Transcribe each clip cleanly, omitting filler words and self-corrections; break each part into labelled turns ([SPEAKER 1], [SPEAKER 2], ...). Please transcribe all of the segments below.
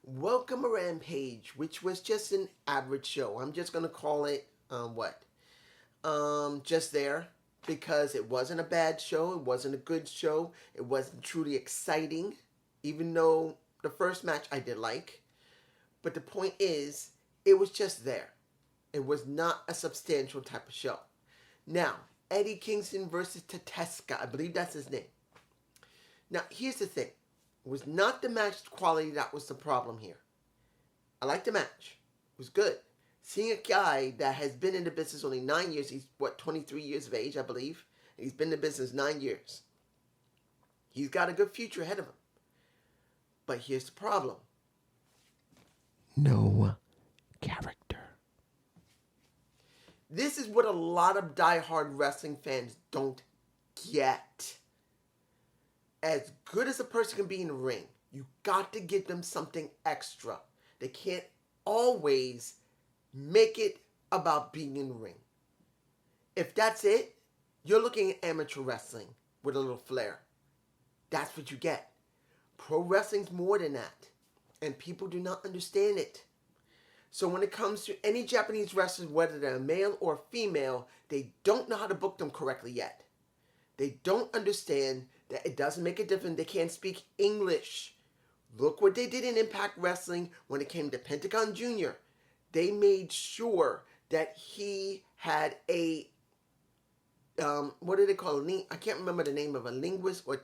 [SPEAKER 1] Welcome to Rampage, which was just an average show. I'm just gonna call it just there because it wasn't a bad show. It wasn't a good show. It wasn't truly exciting, even though the first match I did like. But the point is, it was just there. It was not a substantial type of show. Now, Eddie Kingston versus Tateska, I believe that's his name. Now, here's the thing. It was not the match quality that was the problem here. I liked the match. It was good. Seeing a guy that has been in the business only 9 years, he's 23 years of age, I believe. And he's been in the business 9 years. He's got a good future ahead of him. But here's the problem. No character. This is what a lot of diehard wrestling fans don't get. As good as a person can be in the ring, you got to give them something extra. They can't always make it about being in the ring. If that's it, you're looking at amateur wrestling with a little flair. That's what you get. Pro wrestling's more than that. And people do not understand it. So when it comes to any Japanese wrestlers, whether they're male or female, they don't know how to book them correctly yet. They don't understand that it doesn't make a difference. They can't speak English. Look what they did in Impact Wrestling when it came to Pentagon Jr. They made sure that he had a, what do they call it? I can't remember the name of a linguist or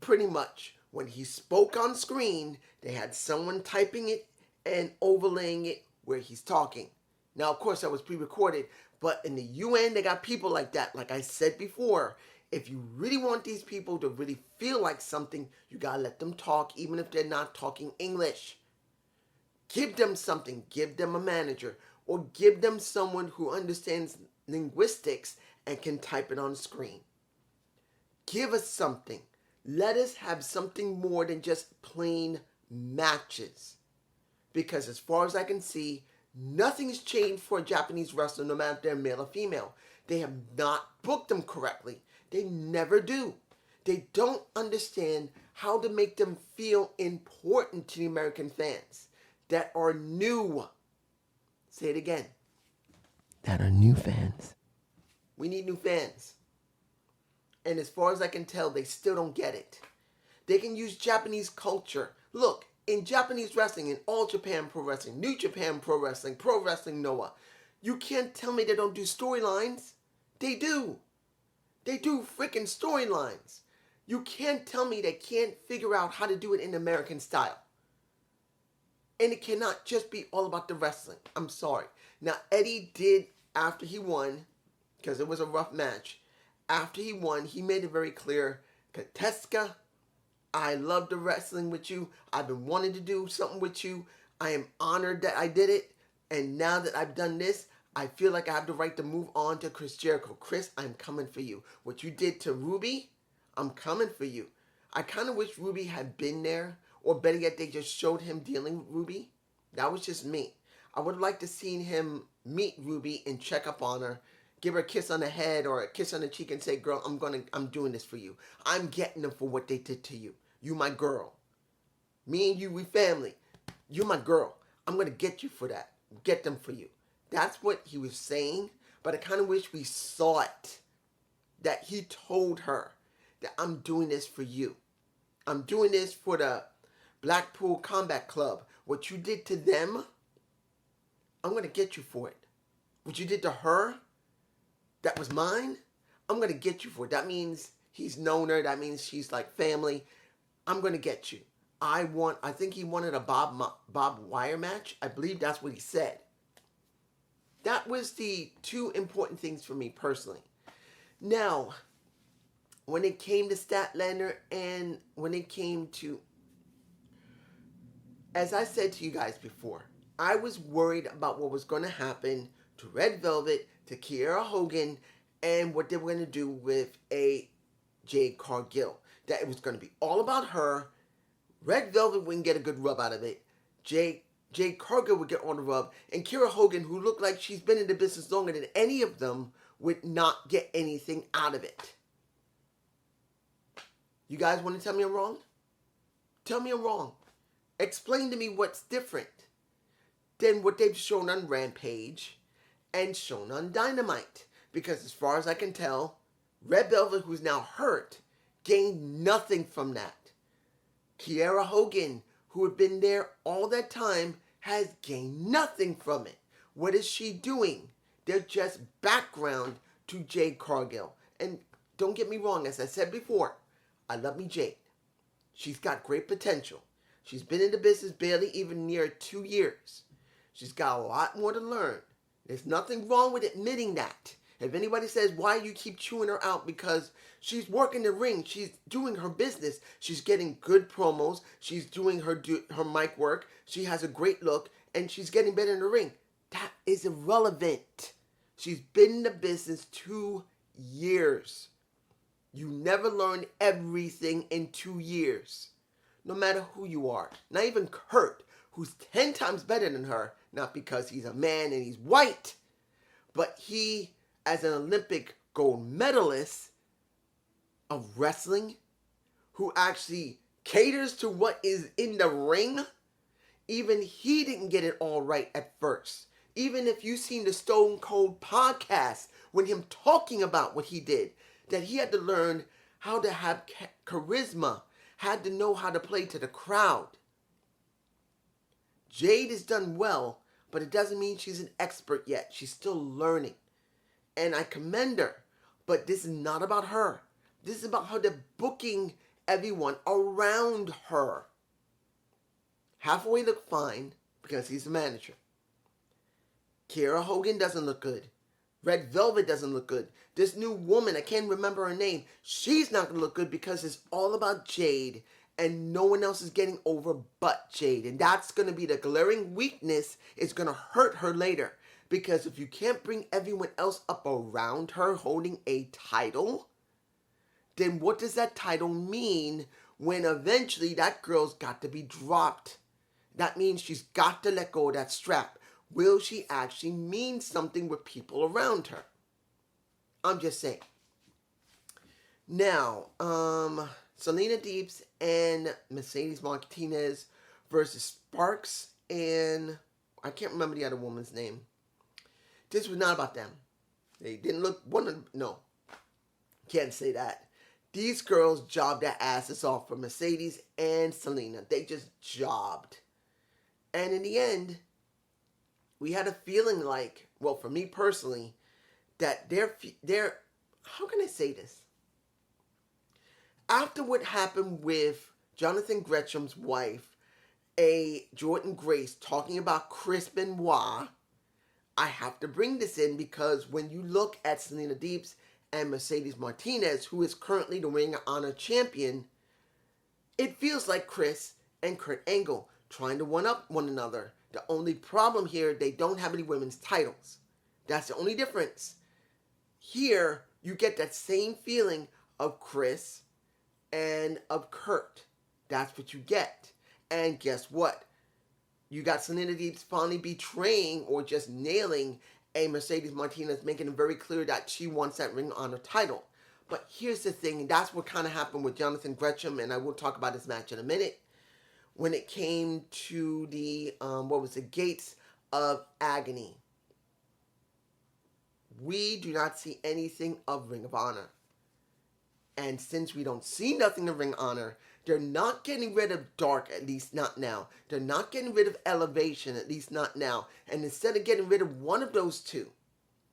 [SPEAKER 1] pretty much. When he spoke on screen, they had someone typing it and overlaying it where he's talking. Now, of course, that was pre-recorded, but in the UN, they got people like that. Like I said before, if you really want these people to really feel like something, you gotta let them talk, even if they're not talking English. Give them something. Give them a manager, or give them someone who understands linguistics and can type it on screen. Give us something. Let us have something more than just plain matches. Because as far as I can see, nothing's changed for a Japanese wrestler, no matter if they're male or female. They have not booked them correctly. They never do. They don't understand how to make them feel important to the American fans that are new. Say it again. That are new fans. We need new fans. And as far as I can tell, they still don't get it. They can use Japanese culture. Look, in Japanese wrestling, in All Japan Pro Wrestling, New Japan Pro Wrestling Noah, you can't tell me they don't do storylines. They do. They do freaking storylines. You can't tell me they can't figure out how to do it in American style. And it cannot just be all about the wrestling. I'm sorry. Now, Eddie did, after he won, because it was a rough match, after he won, he made it very clear, Kateska, I love the wrestling with you. I've been wanting to do something with you. I am honored that I did it. And now that I've done this, I feel like I have the right to move on to Chris Jericho. Chris, I'm coming for you. What you did to Ruby, I'm coming for you. I kind of wish Ruby had been there. Or better yet, they just showed him dealing with Ruby. That was just me. I would have liked to seen him meet Ruby and check up on her. Give her a kiss on the head or a kiss on the cheek and say, girl, I'm doing this for you. I'm getting them for what they did to you. You my girl. Me and you, we family. You're my girl. I'm going to get you for that. Get them for you. That's what he was saying. But I kind of wish we saw it. That he told her that I'm doing this for you. I'm doing this for the Blackpool Combat Club. What you did to them, I'm going to get you for it. What you did to her, that was mine, I'm going to get you for it. That means he's known her. That means she's like family. I'm going to get you. I think he wanted a Bob Wire match. I believe that's what he said. That was the two important things for me personally. Now, when it came to Statlander and when it came to, as I said to you guys before, I was worried about what was going to happen to Red Velvet, to Kiera Hogan, and what they were going to do with Jade Cargill. That it was going to be all about her. Red Velvet wouldn't get a good rub out of it. Jade Cargill would get on the rub. And Kiera Hogan, who looked like she's been in the business longer than any of them, would not get anything out of it. You guys want to tell me I'm wrong? Tell me I'm wrong. Explain to me what's different than what they've shown on Rampage and shown on Dynamite. Because as far as I can tell, Red Velvet, who's now hurt, gained nothing from that. Kiera Hogan, who had been there all that time, has gained nothing from it. What is she doing? They're just background to Jade Cargill. And don't get me wrong, as I said before, I love me Jade. She's got great potential. She's been in the business barely even near 2 years. She's got a lot more to learn. There's nothing wrong with admitting that. If anybody says, why you keep chewing her out? Because she's working the ring. She's doing her business. She's getting good promos. She's doing her mic work. She has a great look. And she's getting better in the ring. That is irrelevant. She's been in the business 2 years. You never learn everything in 2 years. No matter who you are. Not even Kurt, who's 10 times better than her. Not because he's a man and he's white. But he, as an Olympic gold medalist of wrestling, who actually caters to what is in the ring, even he didn't get it all right at first. Even if you've seen the Stone Cold podcast, when him talking about what he did, that he had to learn how to have charisma, had to know how to play to the crowd. Jade has done well, but it doesn't mean she's an expert yet. She's still learning. And I commend her. But this is not about her. This is about how they're booking everyone around her. Hathaway looked fine because he's the manager. Kiera Hogan doesn't look good. Red Velvet doesn't look good. This new woman, I can't remember her name, she's not going to look good because it's all about Jade. And no one else is getting over but Jade. And that's going to be the glaring weakness. It's going to hurt her later. Because if you can't bring everyone else up around her holding a title, then what does that title mean when eventually that girl's got to be dropped? That means she's got to let go of that strap. Will she actually mean something with people around her? I'm just saying. Now, Selena Deeps and Mercedes Martinez versus Sparks and I can't remember the other woman's name. This was not about them. They didn't look no. Can't say that. These girls jobbed their asses off for Mercedes and Selena. They just jobbed. And in the end, we had a feeling like, well, for me personally, that they're how can I say this? After what happened with Jonathan Gretchen's wife, Jordan Grace, talking about Chris Benoit, I have to bring this in because when you look at Selena Deeps and Mercedes Martinez, who is currently the Ring of Honor champion, it feels like Chris and Kurt Angle trying to one-up one another. The only problem here, they don't have any women's titles. That's the only difference. Here, you get that same feeling of Chris and of Kurt. That's what you get. And guess what? You got Selena Deeps finally betraying or just nailing a Mercedes Martinez, making it very clear that she wants that Ring of Honor title. But here's the thing, and that's what kind of happened with Jonathan Gresham, and I will talk about this match in a minute. When it came to the, Gates of Agony. We do not see anything of Ring of Honor. And since we don't see nothing in Ring of Honor, they're not getting rid of Dark, at least not now. They're not getting rid of Elevation, at least not now. And instead of getting rid of one of those two,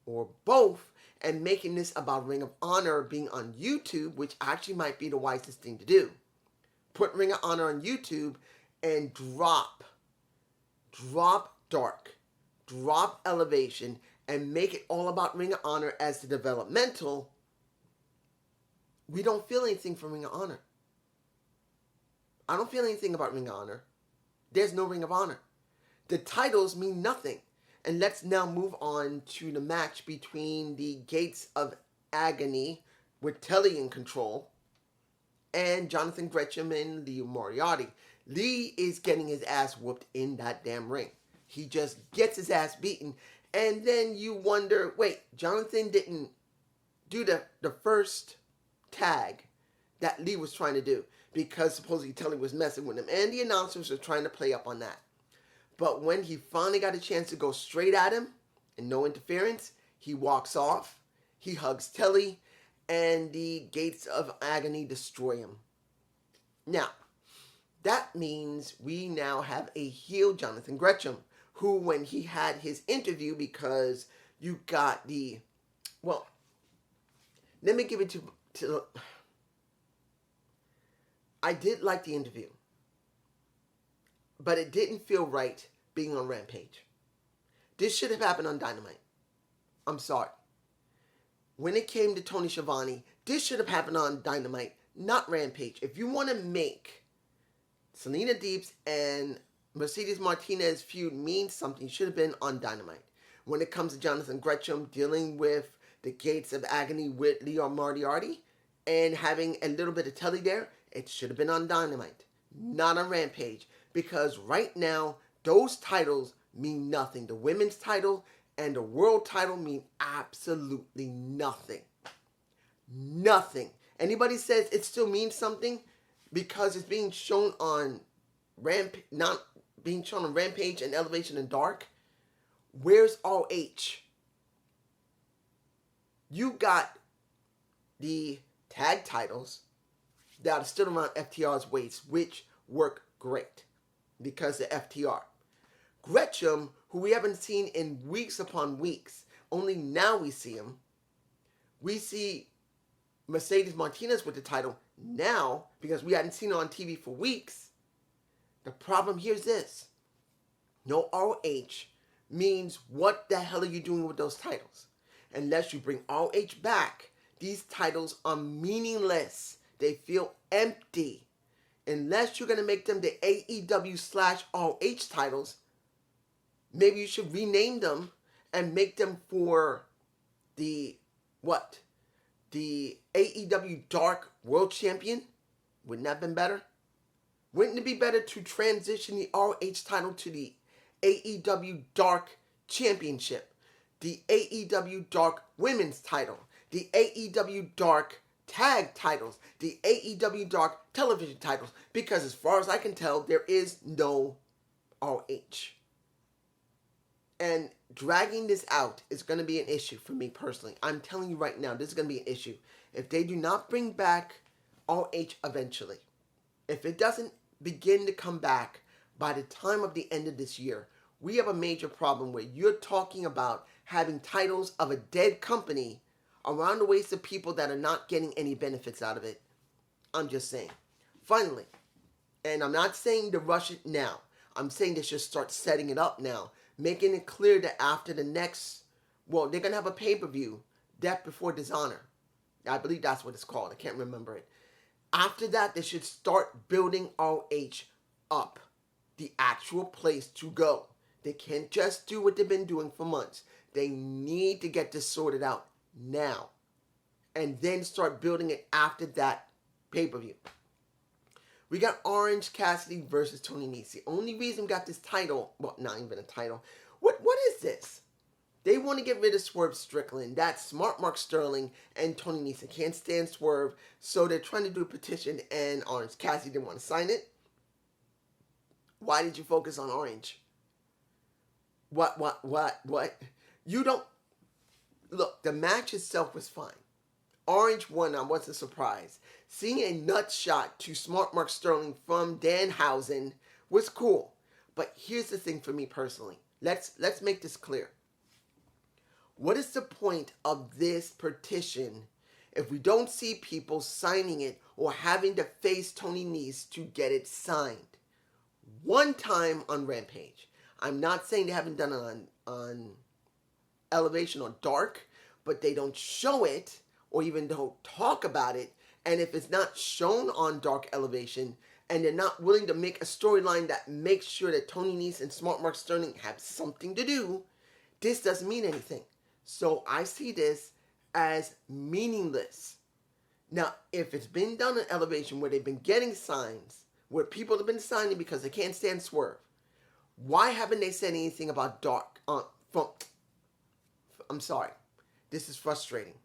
[SPEAKER 1] or both, and making this about Ring of Honor being on YouTube, which actually might be the wisest thing to do. Put Ring of Honor on YouTube and drop Dark, drop Elevation, and make it all about Ring of Honor as the developmental. We don't feel anything from Ring of Honor. I don't feel anything about Ring of Honor. There's no Ring of Honor. The titles mean nothing. And let's now move on to the match between the Gates of Agony with Telly in control and Jonathan Gresham and Lee Moriarty. Lee is getting his ass whooped in that damn ring. He just gets his ass beaten. And then you wonder, wait, Jonathan didn't do the first tag that Lee was trying to do. because supposedly Tully was messing with him, and the announcers were trying to play up on that. But when he finally got a chance to go straight at him and no interference, he walks off, he hugs Tully, and the gates of agony destroy him. Now, that means we now have a heel Jonathan Gresham, who, when he had his interview, because you got the, well, let me give it to I did like the interview, but it didn't feel right being on Rampage. This should have happened on Dynamite. I'm sorry. When it came to Tony Schiavone, this should have happened on Dynamite, not Rampage. If you want to make Selena Deeps and Mercedes Martinez feud mean something, it should have been on Dynamite. When it comes to Jonathan Gresham dealing with the gates of agony with Leo Moriarty and having a little bit of Tully there, it should have been on Dynamite, not on Rampage. Because right now, those titles mean nothing. The women's title and the world title mean absolutely nothing. Nothing. Anybody says it still means something because it's being shown on not being shown on Rampage and Elevation and Dark, where's RH? You got the tag titles that are still around FTR's waist, which work great because of FTR. Gresham, who we haven't seen in weeks upon weeks, only now we see him. We see Mercedes Martinez with the title now because we hadn't seen her on TV for weeks. The problem here is this. No RH means what the hell are you doing with those titles? Unless you bring RH back, these titles are meaningless. They feel empty. Unless you're going to make them the AEW/RH titles, maybe you should rename them and make them for the, what? The AEW Dark World Champion? Wouldn't that have been better? Wouldn't it be better to transition the RH title to the AEW Dark Championship, the AEW Dark Women's title, the AEW Dark Tag titles, the AEW Dark Television titles? Because as far as I can tell, there is no RH. And dragging this out is going to be an issue for me personally. I'm telling you right now, this is going to be an issue. If they do not bring back RH eventually, if it doesn't begin to come back by the time of the end of this year, we have a major problem where you're talking about having titles of a dead company around the waist of people that are not getting any benefits out of it. I'm just saying. Finally, and I'm not saying to rush it now. I'm saying they should start setting it up now, making it clear that after the next, well, they're going to have a pay-per-view, Death Before Dishonor. I believe that's what it's called. I can't remember it. After that, they should start building RH up, the actual place to go. They can't just do what they've been doing for months. They need to get this sorted out now and then start building it after that pay-per-view. We got Orange Cassidy versus Tony Nese. The only reason we got this title, well, not even a title. What is this? They want to get rid of Swerve Strickland. That's Smart Mark Sterling and Tony Nese. Can't stand Swerve, so they're trying to do a petition, and Orange Cassidy didn't want to sign it. Why did you focus on Orange? What? You don't... Look, the match itself was fine. Orange won, I wasn't surprised. Seeing a nut shot to Smart Mark Sterling from Danhausen was cool. But here's the thing for me personally. Let's make this clear. What is the point of this petition if we don't see people signing it or having to face Tony Nese to get it signed? One time on Rampage. I'm not saying they haven't done it on Elevation or Dark, but they don't show it or even don't talk about it. And if it's not shown on Dark Elevation and they're not willing to make a storyline that makes sure that Tony Nese and Smart Mark Sterling have something to do, this doesn't mean anything. So I see this as meaningless. Now, if it's been done on Elevation where they've been getting signs, where people have been signing because they can't stand Swerve, why haven't they said anything about Dark? I'm sorry. This is frustrating.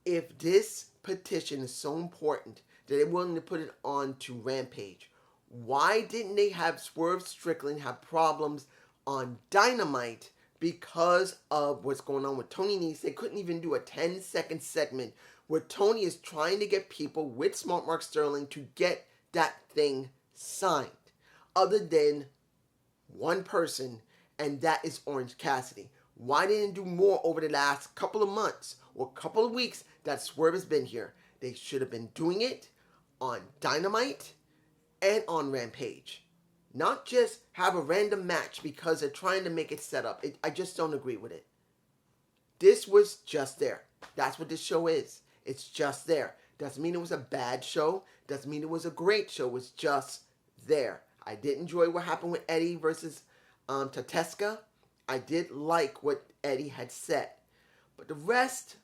[SPEAKER 1] If this petition is so important that they're willing to put it on to Rampage. Why didn't they have Swerve Strickland have problems on Dynamite because of what's going on with Tony Nese? They couldn't even do a 10-second segment where Tony is trying to get people with Smart Mark Sterling to get that thing signed, other than one person, and that is Orange Cassidy. Why didn't they do more over the last couple of months or couple of weeks that Swerve has been here? They should have been doing it on Dynamite and on Rampage. Not just have a random match because they're trying to make it set up. I just don't agree with it. This was just there. That's what this show is. It's just there. Doesn't mean it was a bad show. Doesn't mean it was a great show. It's just there. I did enjoy what happened with Eddie versus Tateska. I did like what Eddie had said. But the rest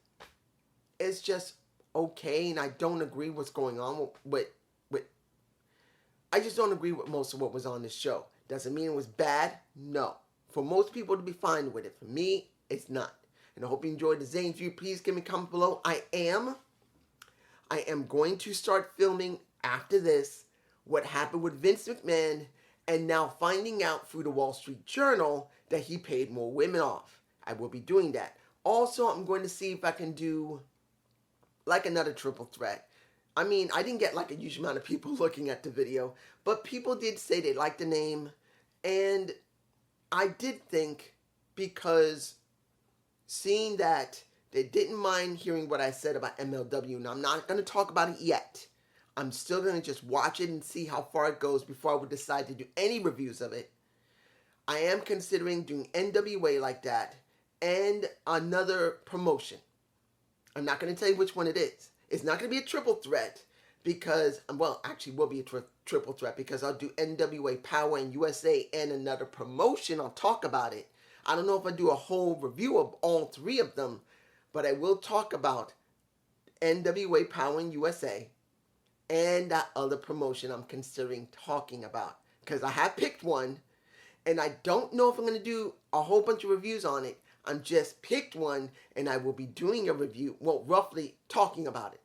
[SPEAKER 1] is just okay, and I don't agree what's going on with I just don't agree with most of what was on this show. Doesn't mean it was bad? No. For most people to be fine with it. For me, it's not. And I hope you enjoyed the Zane's View. Please give me a comment below. I am going to start filming after this what happened with Vince McMahon, and now finding out through the Wall Street Journal that he paid more women off. I will be doing that. Also, I'm going to see if I can do like another triple threat. I mean, I didn't get like a huge amount of people looking at the video, but people did say they liked the name, and I did think, because seeing that they didn't mind hearing what I said about MLW, and I'm not going to talk about it yet. I'm still going to just watch it and see how far it goes before I would decide to do any reviews of it. I am considering doing NWA like that and another promotion. I'm not going to tell you which one it is. It's not going to be a triple threat because, well, actually will be a triple threat because I'll do NWA Power and USA and another promotion. I'll talk about it. I don't know if I do a whole review of all three of them, but I will talk about NWA Power and USA and that other promotion I'm considering talking about, because I have picked one and I don't know if I'm going to do a whole bunch of reviews on it. I'm just picked one, and I will be doing a review, well, roughly talking about it.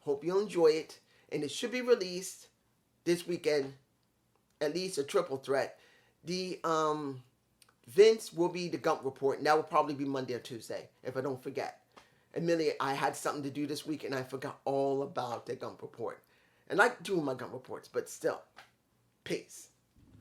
[SPEAKER 1] Hope you'll enjoy it, and it should be released this weekend, at least a triple threat. The Vince will be the Gump Report, and that will probably be Monday or Tuesday, if I don't forget. Admittedly, I had something to do this week, and I forgot all about the Gump Report. I like doing my Gump Reports, but still, peace.